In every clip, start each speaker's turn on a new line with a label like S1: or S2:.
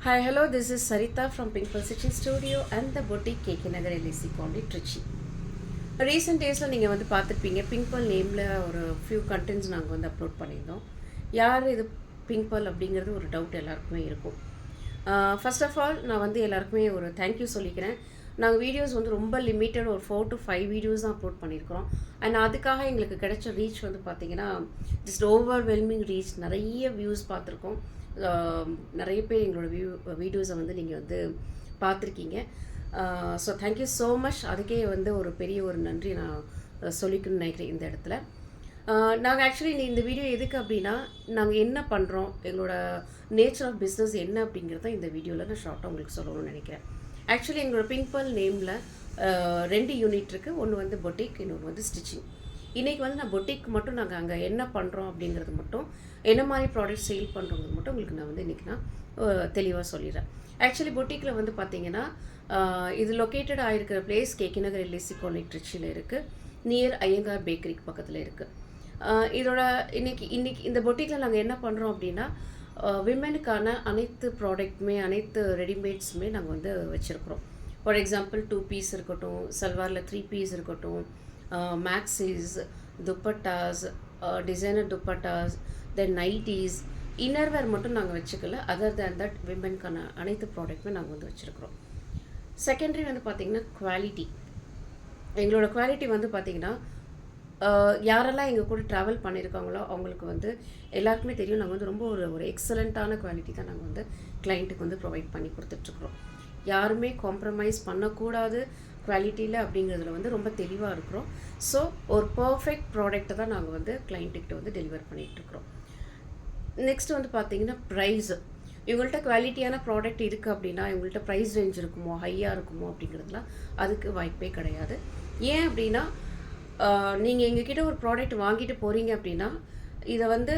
S1: Hi, hello, this is Sarita from Pink Pearl Stitching Studio and the Boutique KK Nagar LIC Colony, Trichy. Recent டேஸில் நீங்கள் வந்து பார்த்துருப்பீங்க pink pearl நேமில் ஒரு few contents நாங்கள் வந்து அப்லோட் பண்ணியிருந்தோம். யார் இது பிங்க் பேர்ல் அப்படிங்கிறது ஒரு டவுட் எல்லாருக்குமே இருக்கும். ஃபர்ஸ்ட் ஆஃப் ஆல் நான் வந்து எல்லாருக்குமே ஒரு தேங்க்யூ சொல்லிக்கிறேன். நாங்கள் வீடியோஸ் வந்து ரொம்ப லிமிட்டட் ஒரு 4 to 5 வீடியோஸ் தான் அப்லோட் பண்ணியிருக்கிறோம். அண்ட் அதுக்காக எங்களுக்கு கிடைச்ச ரீச் வந்து பார்த்திங்கன்னா ஜஸ்ட் ஓவர்வெல்மிங் ரீச், நிறைய வியூஸ் பார்த்துருக்கோம். நிறைய பேர் எங்களோட வீடியோஸை வந்து நீங்கள் வந்து பார்த்துருக்கீங்க. So thank you so much. அதுக்கே வந்து ஒரு பெரிய ஒரு நன்றி நான் சொல்லிக்கணும்னு நினைக்கிறேன் இந்த இடத்துல. நாங்கள் ஆக்சுவலி இந்த வீடியோ எதுக்கு அப்படின்னா, நாங்கள் என்ன பண்ணுறோம், எங்களோட நேச்சர் ஆஃப் பிஸ்னஸ் என்ன அப்படிங்கிறத இந்த வீடியோவில் நான் ஷார்ட்டாக உங்களுக்கு சொல்லணும்னு நினைக்கிறேன். ஆக்சுவலி எங்களோட பிங்க் பேர்ல் நேமில் 2 யூனிட் இருக்குது. ஒன்று வந்து பொட்டிக், இன்னொன்று வந்து ஸ்டிச்சிங். இன்றைக்கி வந்து நான் பொட்டிக் மட்டும் நாங்கள் அங்கே என்ன பண்ணுறோம் அப்படிங்கிறது மட்டும், என்ன மாதிரி ப்ராடக்ட் சேல் பண்ணுறோங்கிறது மட்டும் உங்களுக்கு நான் வந்து இன்றைக்கி நான் தெளிவாக சொல்லிடுறேன். ஆக்சுவலி பொட்டிக்கில் வந்து பார்த்தீங்கன்னா இது லொக்கேட்டட் ஆகிருக்கிற பிளேஸ் கேகே நகர் எல்ஐசி காலனி ட்ரிச்சியில் இருக்குது. நியர் ஐயங்கார் பேக்கரிக்கு பக்கத்தில் இருக்குது. இதோட இன்னைக்கு இந்த பொட்டிக்கில் நாங்கள் என்ன பண்ணுறோம் அப்படின்னா, விமெனுக்கான அனைத்து ப்ராடக்ட்டுமே, அனைத்து ரெடிமேட்ஸுமே நாங்கள் வந்து வச்சுருக்குறோம். ஃபார் எக்ஸாம்பிள் 2 பீஸ் இருக்கட்டும், சல்வாரில் 3 பீஸ் இருக்கட்டும், மேக்ஸிஸ், துப்பட்டாஸ், டிசைனர் துப்பட்டாஸ், தென் நைட்டீஸ், இன்னர்வேர் மட்டும் நாங்கள் வச்சுக்கல. அதர் தேன் தட் விமென்கான அனைத்து ப்ராடக்ட்டுமே நாங்கள் வந்து வச்சுருக்குறோம். செகண்டரி வந்து பார்த்திங்கன்னா குவாலிட்டி. எங்களோட குவாலிட்டி வந்து பார்த்திங்கன்னா, யாரெல்லாம் எங்கள் கூட ட்ராவல் பண்ணியிருக்காங்களோ அவங்களுக்கு வந்து எல்லாருக்குமே தெரியும். நாங்கள் வந்து ரொம்ப ஒரு எக்ஸலண்ட்டான குவாலிட்டி தான் நாங்கள் வந்து கிளைண்ட்டுக்கு வந்து ப்ரொவைட் பண்ணி கொடுத்துட்ருக்குறோம். யாருமே காம்ப்ரமைஸ் பண்ணக்கூடாது குவாலிட்டியில் அப்படிங்கிறதுல வந்து ரொம்ப தெளிவாக இருக்கிறோம். ஸோ ஒரு பர்ஃபெக்ட் ப்ராடக்ட்டை தான் நாங்கள் வந்து கிளைண்ட்டுக்கிட்ட வந்து டெலிவர் பண்ணிகிட்ருக்குறோம். நெக்ஸ்ட் வந்து பார்த்திங்கன்னா ப்ரைஸு. இவங்கள்ட்ட குவாலிட்டியான ப்ராடக்ட் இருக்குது அப்படின்னா இவங்கள்ட்ட ப்ரைஸ் ரேஞ்ச் இருக்குமோ, ஹையாக இருக்குமோ அப்படிங்கிறதுலாம் அதுக்கு வாய்ப்பே கிடையாது. ஏன் அப்படின்னா, நீங்கள் எங்ககிட்ட ஒரு ப்ராடக்ட் வாங்கிட்டு போகிறீங்க அப்படின்னா, இதை வந்து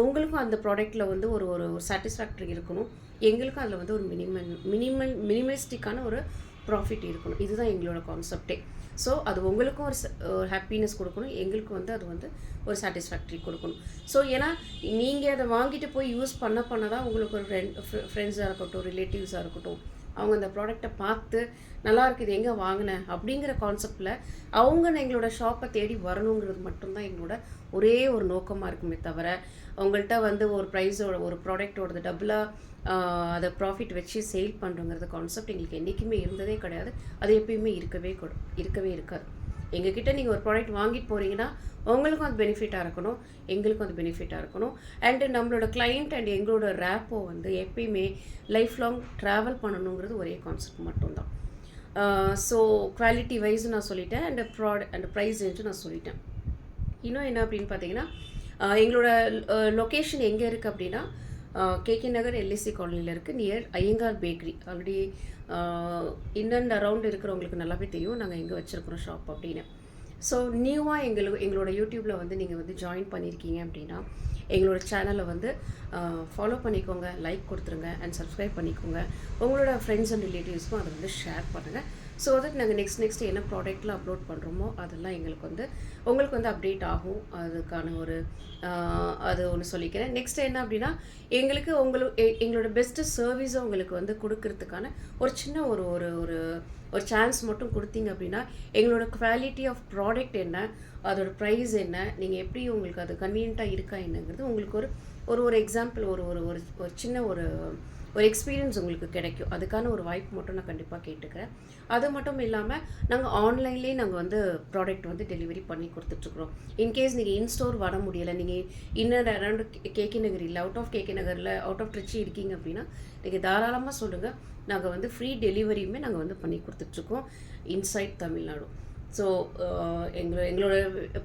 S1: உங்களுக்கும் அந்த ப்ராடக்டில் வந்து ஒரு ஒரு சாட்டிஸ்ஃபேக்டரி இருக்கணும், எங்களுக்கும் அதில் வந்து ஒரு மினிமலிஸ்டிக்கான ஒரு ப்ராஃபிட் இருக்கணும். இதுதான் எங்களோட கான்செப்டே. ஸோ அது உங்களுக்கும் ஒரு ஹாப்பினஸ் கொடுக்கணும், எங்களுக்கும் வந்து அது வந்து ஒரு சாட்டிஸ்ஃபேக்டரி கொடுக்கணும். ஸோ ஏன்னா நீங்கள் அதை வாங்கிட்டு போய் யூஸ் பண்ண தான் உங்களுக்கு ஒரு ஃப்ரெண்ட்ஸாக இருக்கட்டும், ரிலேட்டிவ்ஸாக இருக்கட்டும், அவங்க அந்த ப்ராடக்டை பார்த்து நல்லா இருக்குது எங்கே வாங்கினேன் அப்படிங்கிற கான்செப்டில் அவங்க எங்களோட ஷாப்பை தேடி வரணுங்கிறது மட்டும்தான் எங்களோட ஒரே ஒரு நோக்கமாக இருக்குமே தவிர, அவங்கள்ட்ட வந்து ஒரு ப்ரைஸோட ஒரு ப்ராடக்டோடது டபுளாக அதை ப்ராஃபிட் வச்சு சேல் பண்ணுறோங்கிறது கான்செப்ட் எங்களுக்கு என்றைக்குமே இருந்ததே கிடையாது. அது எப்பயுமே இருக்கவே இருக்காது. எங்ககிட்ட நீங்கள் ஒரு ப்ராடக்ட் வாங்கிட்டு போகிறீங்கன்னா உங்களுக்கும் அது பெனிஃபிட்டாக இருக்கணும், எங்களுக்கும் அது பெனிஃபிட்டாக இருக்கணும். அண்டு நம்மளோட கிளைண்ட் அண்ட் எங்களோட ரேப்போ வந்து எப்பயுமே லைஃப் லாங் ட்ராவல் பண்ணணுங்கிறது ஒரே கான்செப்ட் மட்டும்தான். ஸோ குவாலிட்டி வைஸ் நான் சொல்லிட்டேன், அண்ட் ப்ரைஸ் ரேஞ்சும் நான் சொல்லிட்டேன். இன்னும் என்ன அப்படின்னு பார்த்தீங்கன்னா, எங்களோட லொக்கேஷன் எங்கே இருக்குது அப்படின்னா, கேகே நகர் எல்ஐசி காலனியில் இருக்குது, near Iyengar bakery. Already in and around இருக்கிறவங்களுக்கு நல்லாவே தெரியும் நாங்கள் எங்கே வச்சுருக்குறோம் ஷாப் அப்படின்னு. ஸோ நியூவாக எங்களோட யூடியூப்பில் வந்து நீங்கள் வந்து ஜாயின் பண்ணியிருக்கீங்க அப்படின்னா எங்களோட சேனலை வந்து ஃபாலோ பண்ணிக்கோங்க, லைக் கொடுத்துருங்க அண்ட் சப்ஸ்கிரைப் பண்ணிக்கோங்க. உங்களோட ஃப்ரெண்ட்ஸ் அண்ட் ரிலேட்டிவ்ஸ்க்கும் அதை வந்து ஷேர் பண்ணுங்கள். ஸோ அதுக்கு நாங்கள் நெக்ஸ்ட் என்ன ப்ராடக்ட்லாம் அப்லோட் பண்ணுறோமோ அதெல்லாம் உங்களுக்கு வந்து அப்டேட் ஆகும். அதுக்கான ஒரு அது ஒன்று சொல்லிக்கிறேன். நெக்ஸ்ட் என்ன அப்படின்னா, எங்களோட பெஸ்ட்டு சர்வீஸை உங்களுக்கு வந்து கொடுக்கறதுக்கான ஒரு சின்ன ஒரு ஒரு ஒரு ஒரு சான்ஸ் மட்டும் கொடுத்தீங்க அப்படின்னா, எங்களோட குவாலிட்டி ஆஃப் ப்ராடக்ட் என்ன, அதோட ப்ரைஸ் என்ன, நீங்கள் எப்படி உங்களுக்கு அது கன்வீனியண்ட்டாக இருக்கா என்னங்கிறது உங்களுக்கு ஒரு எக்ஸாம்பிள், ஒரு சின்ன ஒரு எக்ஸ்பீரியன்ஸ் உங்களுக்கு கிடைக்கும். அதுக்கான ஒரு வாய்ப்பு மட்டும் நான் கண்டிப்பாக கேட்டுக்கிறேன். அது மட்டும் இல்லாமல் நாங்கள் ஆன்லைன்லேயே நாங்கள் வந்து ப்ராடக்ட் வந்து டெலிவரி பண்ணி கொடுத்துட்ருக்குறோம். இன்கேஸ் நீங்கள் இன்ஸ்டோர் வர முடியலை, நீங்கள் இன்னர் அரௌண்ட் கேகே நகர் இல்லை, அவுட் ஆஃப் கேகே நகரில், அவுட் ஆஃப் ட்ரிச்சி இருக்கீங்க அப்படின்னா நீங்கள் தாராளமாக சொல்லுங்கள். நாங்கள் வந்து ஃப்ரீ டெலிவரியுமே நாங்கள் வந்து பண்ணி கொடுத்துட்ருக்கோம் இன்சைட் தமிழ்நாடு. ஸோ எங்களோட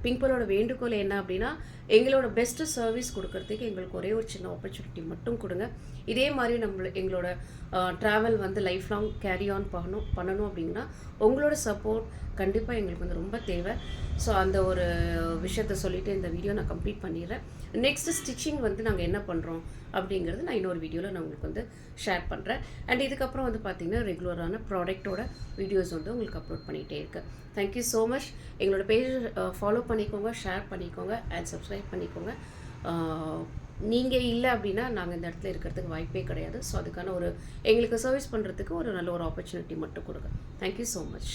S1: பிங்க் பேர்லோட வேண்டுகோள் என்ன அப்படின்னா, எங்களோட பெஸ்ட்டு சர்வீஸ் கொடுக்கறதுக்கு எங்களுக்கு ஒரே ஒரு சின்ன ஆப்பர்ச்சுனிட்டி மட்டும் கொடுங்க. இதே மாதிரி எங்களோட ட்ராவல் வந்து லைஃப் லாங் கேரி ஆன் பண்ணணும் அப்படின்னா உங்களோட சப்போர்ட் கண்டிப்பாக எங்களுக்கு வந்து ரொம்ப தேவை. ஸோ அந்த ஒரு விஷயத்த சொல்லிவிட்டு இந்த வீடியோ நான் கம்ப்ளீட் பண்ணிடுறேன். நெக்ஸ்ட்டு ஸ்டிச்சிங் வந்து நாங்கள் என்ன பண்ணுறோம் அப்படிங்கிறது நான் இன்னொரு வீடியோவில் நான் உங்களுக்கு வந்து ஷேர் பண்ணுறேன். அண்ட் இதுக்கப்புறம் வந்து பார்த்திங்கன்னா ரெகுலரான ப்ராடக்டோட வீடியோஸ் வந்து உங்களுக்கு அப்லோட் பண்ணிகிட்டே இருக்கேன். Thank you so much. எங்களோட பேஜ் ஃபாலோ பண்ணிக்கோங்க, ஷேர் பண்ணிக்கோங்க அண்ட் சப்ஸ்கிரைப் பண்ணிக்கோங்க. நீங்கள் இல்லை அப்படின்னா நாங்கள் இந்த இடத்துல இருக்கிறதுக்கு வாய்ப்பே கிடையாது. ஸோ அதுக்கான ஒரு எங்களுக்கு சர்வீஸ் பண்ணுறதுக்கு ஒரு நல்ல ஒரு ஆப்பர்ச்சுனிட்டி மட்டும் கொடுங்க. Thank you so much.